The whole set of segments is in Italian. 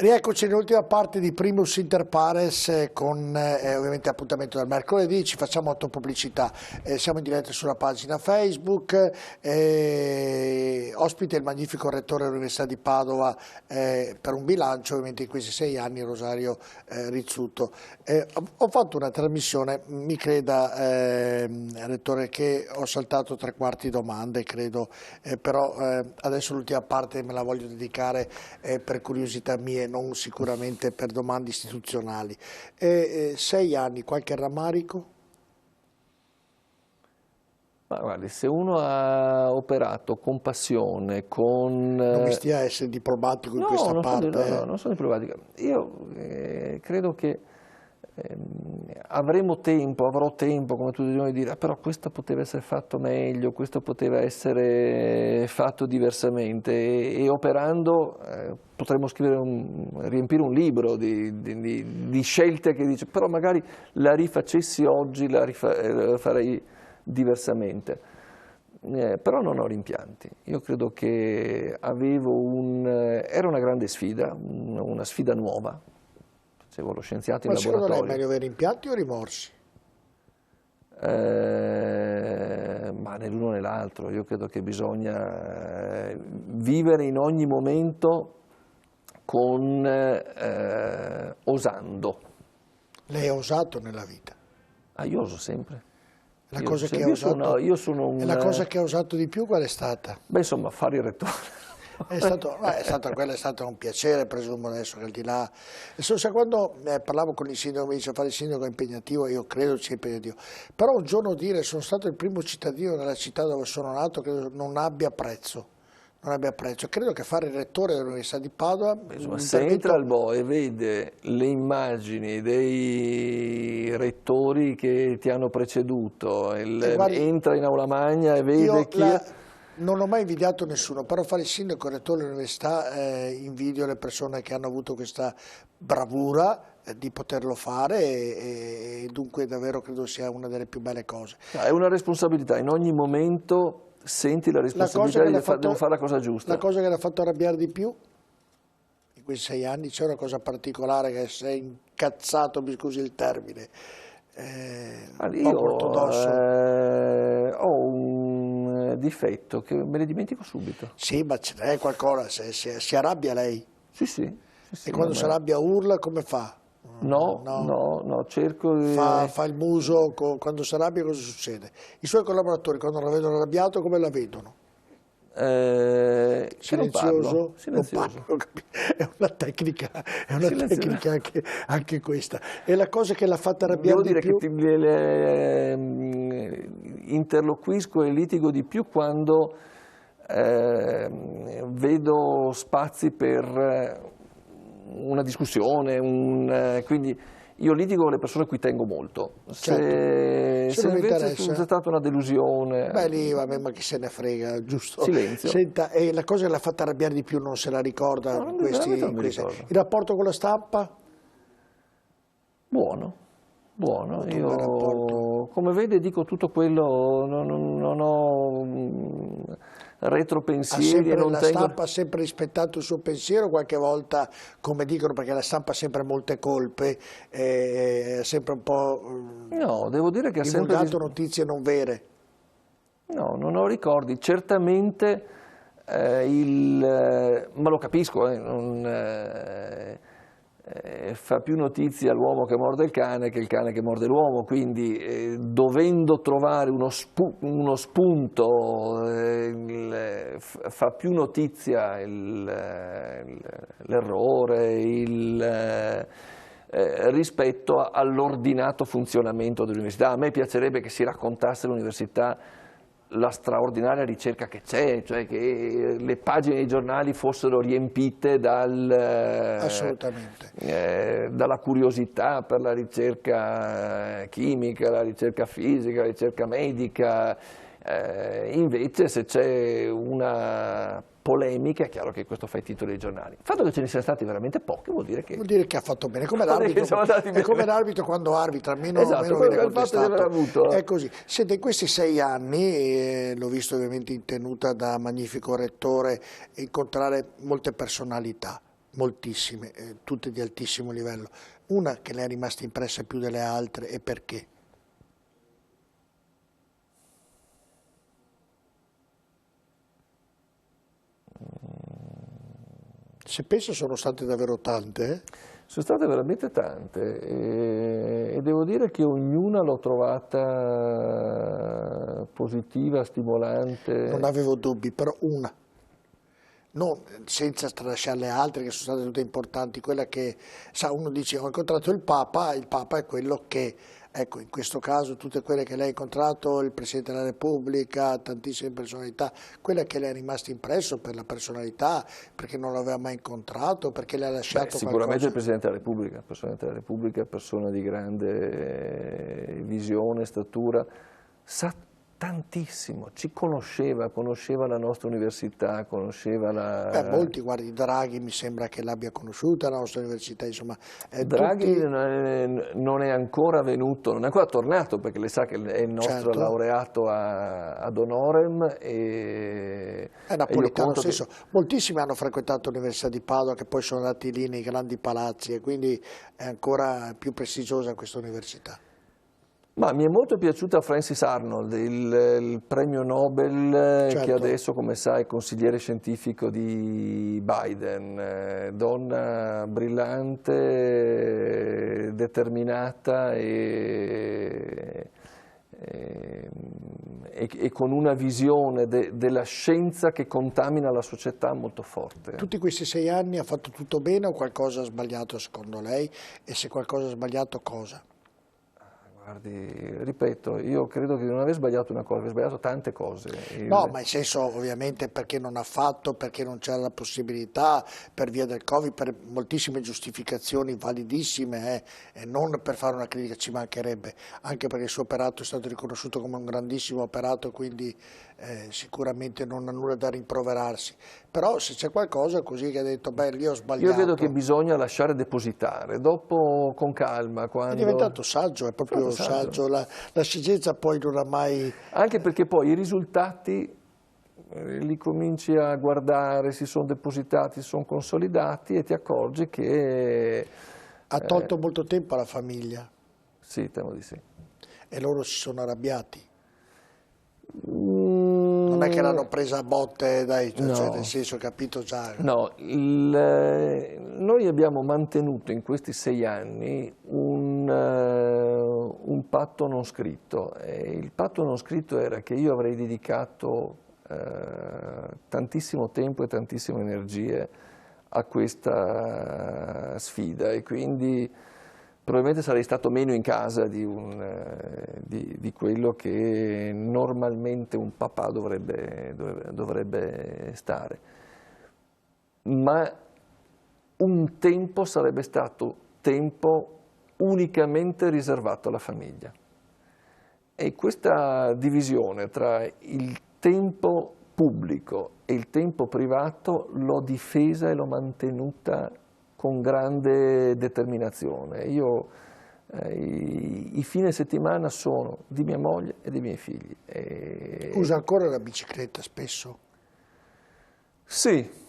Rieccoci nell'ultima parte di Primus Inter Pares con ovviamente appuntamento del mercoledì, ci facciamo autopubblicità, siamo in diretta sulla pagina Facebook, ospite il magnifico rettore dell'Università di Padova per un bilancio ovviamente in questi 6 anni, Rosario Rizzuto. Ho fatto una trasmissione, mi creda rettore, che ho saltato 3/4 domande credo, però adesso l'ultima parte me la voglio dedicare per curiosità mie, non sicuramente per domande istituzionali. 6 anni, qualche rammarico? Ma guardi, se uno ha operato con passione, con... Non mi stia a essere diplomatico in questa parte. No, non sono diplomatico. Io credo che avrò tempo, come tutti i giorni, di dire però questo poteva essere fatto meglio, questo poteva essere fatto diversamente e operando potremmo riempire un libro di scelte che dice però magari la rifacessi oggi, la farei diversamente. Però non ho rimpianti. Io credo che era una grande sfida, una sfida nuova. Facevo lo scienziato in laboratorio. Ma secondo lei è meglio avere rimpianti o rimorsi? Ma né l'uno né l'altro. Io credo che bisogna vivere in ogni momento osando. Lei ha osato nella vita? Io oso sempre. La cosa che ha osato di più qual è stata? Beh, insomma, fare il rettore. Quello è stato un piacere, presumo, adesso che al di là... Adesso, quando parlavo con il sindaco, mi dice fare il sindaco è impegnativo, io credo sia impegnativo, però un giorno dire sono stato il primo cittadino nella città dove sono nato, credo non abbia prezzo. Credo che fare il rettore dell'Università di Padova... Se entra al BOE e vede le immagini dei rettori che ti hanno preceduto, entra in aula magna e vede chi... Non ho mai invidiato nessuno, però fare il sindaco e il rettore dell'università invidio le persone che hanno avuto questa bravura di poterlo fare e dunque davvero credo sia una delle più belle cose. È una responsabilità, in ogni momento senti la responsabilità di fare la cosa giusta. La cosa che l'ha fatto arrabbiare di più in questi 6 anni, c'è una cosa particolare che sei incazzato, mi scusi il termine, io ho un difetto che me ne dimentico subito. Sì, ma ce n'è qualcosa, si arrabbia lei? Sì. E quando si arrabbia urla come fa? No, cerco di... Fa il muso, quando si arrabbia cosa succede? I suoi collaboratori quando la vedono arrabbiato come la vedono? Silenzioso? Silenzioso. È una tecnica anche questa. E la cosa che l'ha fatta arrabbiare di più? Devo dire che interloquisco e litigo di più quando vedo spazi per una discussione, quindi io litigo con le persone a cui tengo molto. Se invece è stata una delusione... Beh, lì, vabbè, ma chi se ne frega, giusto? Silenzio. Senta, e la cosa che l'ha fatta arrabbiare di più non se la ricorda? No, non mi ricordo. Il rapporto con la stampa? Buono. Io, come vede, dico tutto quello, non ho retropensieri. La stampa ha sempre rispettato il suo pensiero, qualche volta, come dicono, perché la stampa ha sempre molte colpe, sempre un po' no, devo dire che ha sempre notizie non vere. No, non ho ricordi, certamente ma lo capisco, fa più notizia l'uomo che morde il cane che il cane che morde l'uomo, quindi dovendo trovare uno spunto fa più notizia l'errore, rispetto all'ordinato funzionamento dell'università. A me piacerebbe che si raccontasse l'università la straordinaria ricerca che c'è, cioè che le pagine dei giornali fossero riempite dalla curiosità per la ricerca chimica, la ricerca fisica, la ricerca medica. Invece se c'è una polemica, è chiaro che questo fa i titoli dei giornali. Il fatto che ce ne siano stati veramente pochi vuol dire che ha fatto bene, come l'arbitro quando arbitra, almeno viene contestato. È così. Senta, in questi 6 anni, l'ho visto ovviamente in tenuta da magnifico rettore, incontrare molte personalità. moltissime, tutte di altissimo livello. Una che le è rimasta impressa più delle altre e perché? Se penso sono state davvero tante, Sono state veramente tante e devo dire che ognuna l'ho trovata positiva, stimolante. non avevo dubbi, però una. Non senza tralasciare le altre che sono state tutte importanti, quella che, sa, uno dice ho incontrato il Papa è quello che, ecco, in questo caso tutte quelle che lei ha incontrato, il Presidente della Repubblica, tantissime personalità, quella che le è rimasta impresso per la personalità, perché non l'aveva mai incontrato, perché le ha lasciato Sicuramente qualcosa. il Presidente della Repubblica, persona di grande visione, statura, sa tantissimo, ci conosceva la nostra università, conosceva la... Molti, guardi, Draghi mi sembra che l'abbia conosciuta la nostra università, insomma. Draghi Tutti... non è ancora venuto, non è ancora tornato perché lei sa che è il nostro Certo. laureato ad honorem e È napoletano, nel che... senso, moltissimi hanno frequentato l'Università di Padova che poi sono andati lì nei grandi palazzi e quindi è ancora più prestigiosa questa università. Ma mi è molto piaciuta Frances Arnold, il premio Nobel Certo. che adesso, come sai, è consigliere scientifico di Biden, donna brillante, determinata e con una visione della scienza che contamina la società molto forte. Tutti questi 6 anni ha fatto tutto bene o qualcosa ha sbagliato secondo lei? E se qualcosa ha sbagliato, cosa? Guardi, ripeto, io credo che non aver sbagliato una cosa, aver sbagliato tante cose. No, ma in senso ovviamente perché non ha fatto, perché non c'era la possibilità, per via del Covid, per moltissime giustificazioni validissime, e non per fare una critica, ci mancherebbe, anche perché il suo operato è stato riconosciuto come un grandissimo operato, quindi sicuramente non ha nulla da rimproverarsi. Però se c'è qualcosa così che ha detto, beh, lì ho sbagliato. Io vedo che bisogna lasciare depositare, dopo con calma. Quando... È diventato saggio, è proprio saggio, la scienza poi non ha mai... Anche perché poi i risultati li cominci a guardare, si sono depositati, si sono consolidati e ti accorgi che... Ha tolto molto tempo alla famiglia. Sì, temo di sì. E loro si sono arrabbiati. Non è che l'hanno presa a botte, dai, No. cioè, nel senso, capito già. No, noi abbiamo mantenuto in questi 6 anni un patto non scritto. E il patto non scritto era che io avrei dedicato tantissimo tempo e tantissime energie a questa sfida e quindi probabilmente sarei stato meno in casa di quello che normalmente un papà dovrebbe stare. Ma un tempo sarebbe stato tempo unicamente riservato alla famiglia. E questa divisione tra il tempo pubblico e il tempo privato l'ho difesa e l'ho mantenuta con grande determinazione. Io i fine settimana sono di mia moglie e dei miei figli. Usa ancora la bicicletta spesso? Sì.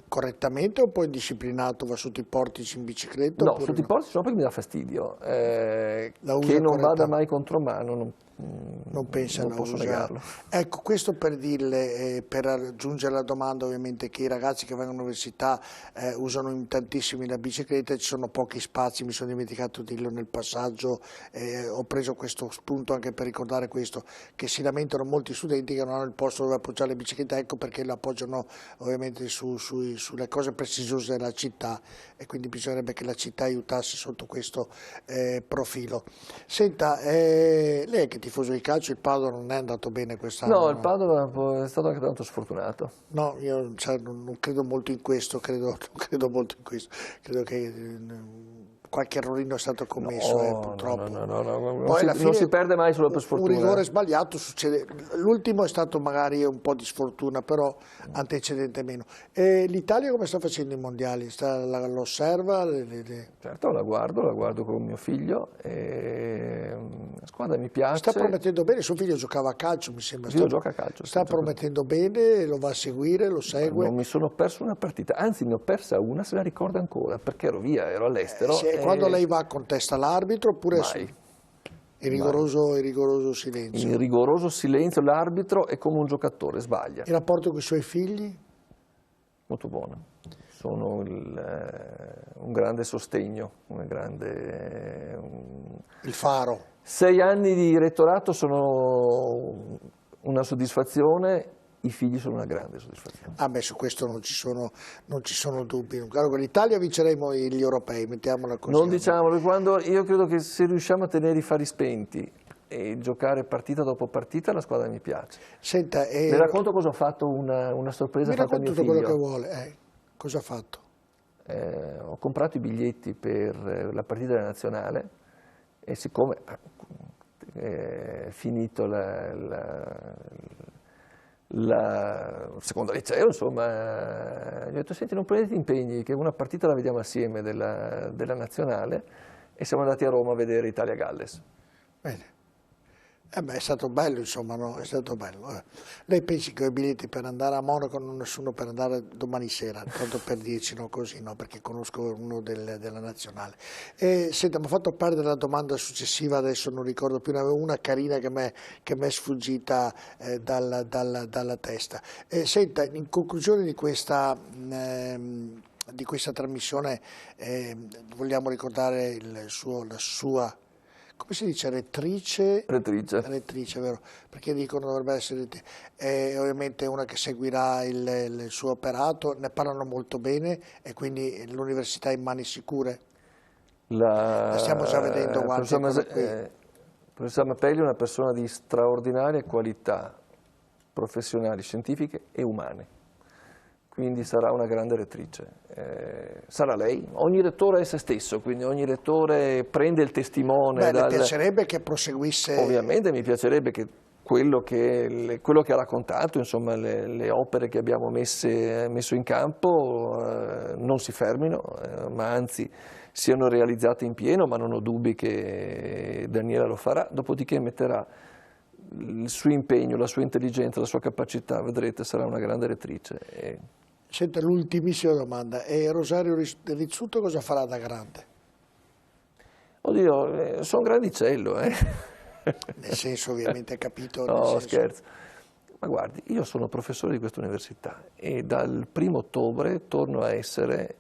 Correttamente o poi disciplinato, va sotto i portici in bicicletta? No, sotto i portici no, perché mi dà fastidio. Che usa non vada mai contromano, non pensa non a posso usare. negarlo. Ecco, questo per dirle, per aggiungere la domanda ovviamente che i ragazzi che vanno all'università usano tantissimi la bicicletta, ci sono pochi spazi, mi sono dimenticato di dirlo nel passaggio, ho preso questo spunto anche per ricordare questo, che si lamentano molti studenti che non hanno il posto dove appoggiare le biciclette, ecco perché lo appoggiano ovviamente sulle cose prestigiose della città e quindi bisognerebbe che la città aiutasse sotto questo profilo. Senta, lei è che tifoso di calcio, il Padova non è andato bene quest'anno? No, il Padova è stato anche tanto sfortunato. No, io non credo molto in questo, credo che qualche errorino è stato commesso, purtroppo. No, Poi alla fine non si perde mai solo per un sfortuna. rigore sbagliato succede. L'ultimo è stato magari un po' di sfortuna, però antecedente meno. E l'Italia come sta facendo i mondiali? Lo osserva? Certo, la guardo con mio figlio, la squadra mi piace. Sta promettendo bene, suo figlio giocava a calcio, mi sembra. Mio figlio gioca a calcio. Sta promettendo bene, lo va a seguire, lo segue. Non mi sono perso una partita, anzi ne ho persa una, se la ricordo ancora, perché ero via, ero all'estero. Quando lei va contesta l'arbitro oppure mai. Il rigoroso silenzio? In rigoroso silenzio, l'arbitro è come un giocatore, sbaglia. Il rapporto con i suoi figli? Molto buono. Sono un grande sostegno, Il faro. 6 anni di rettorato sono una soddisfazione, i figli sono una grande soddisfazione. Ah beh, su questo non ci sono dubbi. Claro, con l'Italia vinceremo gli europei, mettiamola così. Non diciamolo, io credo che se riusciamo a tenere i fari spenti e giocare partita dopo partita, la squadra mi piace. Senta, le racconto cosa ho fatto, una sorpresa fatta a mio figlio. Mi racconta tutto quello che vuole. Cosa ha fatto? Ho comprato i biglietti per la partita della nazionale e siccome è finito la seconda liceo, insomma, gli ho detto: senti, non prendete impegni, che una partita la vediamo assieme della nazionale, e siamo andati a Roma a vedere Italia-Galles. Bene. È stato bello, insomma, no? È stato bello. Lei pensi che ho i biglietti per andare a Monaco, non nessuno per andare domani sera, tanto per dirci, no, così, no, perché conosco uno della nazionale. Senta, mi ha fatto perdere la domanda successiva, adesso non ricordo più, ne avevo una carina che mi è sfuggita dalla testa. Senta, in conclusione di questa trasmissione vogliamo ricordare la sua, come si dice, rettrice, vero? Perché dicono dovrebbe essere, ovviamente una che seguirà il suo operato, ne parlano molto bene e quindi l'università è in mani sicure? La stiamo già vedendo, guardi, il professor Mappelli è una persona di straordinarie qualità professionali, scientifiche e umane. Quindi sarà una grande rettrice. Sarà lei. Ogni rettore è se stesso, quindi ogni rettore prende il testimone. Le piacerebbe che proseguisse? Ovviamente mi piacerebbe che quello che ha raccontato, insomma, le opere che abbiamo messo in campo non si fermino, ma anzi siano realizzate in pieno, ma non ho dubbi che Daniela lo farà, dopodiché metterà il suo impegno, la sua intelligenza, la sua capacità, vedrete, sarà una grande rettrice. Senta, l'ultimissima domanda, e Rosario Rizzuto cosa farà da grande? Oddio, sono grandicello, Nel senso, ovviamente, capito? No, scherzo. Ma guardi, io sono professore di questa università e dal 1° ottobre torno a essere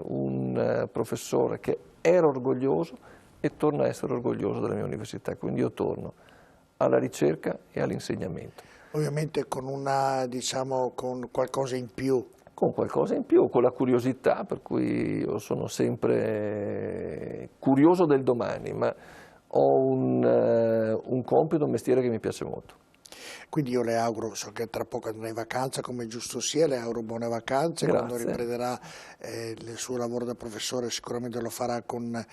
un professore che era orgoglioso e torno a essere orgoglioso della mia università, quindi io torno alla ricerca e all'insegnamento. Ovviamente con con qualcosa in più. Con qualcosa in più, con la curiosità, per cui io sono sempre curioso del domani, ma ho un compito, un mestiere che mi piace molto. Quindi io le auguro, so che tra poco andrà in vacanza, come giusto sia, le auguro buone vacanze. Grazie. Quando riprenderà il suo lavoro da professore sicuramente lo farà con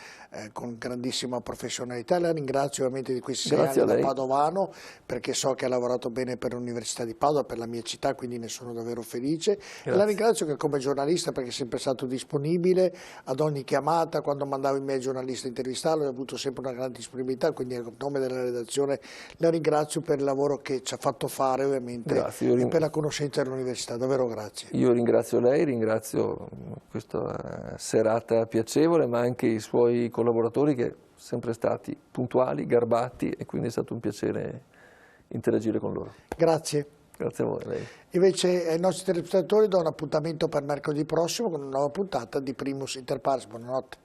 grandissima professionalità. La ringrazio ovviamente di questi 6 anni da padovano, perché so che ha lavorato bene per l'Università di Padova, per la mia città, quindi ne sono davvero felice. E la ringrazio che come giornalista, perché è sempre stato disponibile ad ogni chiamata, quando mandavo i miei giornalisti a intervistarlo, ho avuto sempre una grande disponibilità, quindi a nome della redazione la ringrazio per il lavoro che ci ha fatto fare, ovviamente, e per la conoscenza dell'università, davvero grazie. Io ringrazio lei, ringrazio questa serata piacevole, ma anche i suoi collaboratori che sono sempre stati puntuali, garbati, e quindi è stato un piacere interagire con loro. Grazie. Grazie a voi. Lei. Invece ai nostri telespettatori do un appuntamento per mercoledì prossimo con una nuova puntata di Primus Inter Pares. Buonanotte.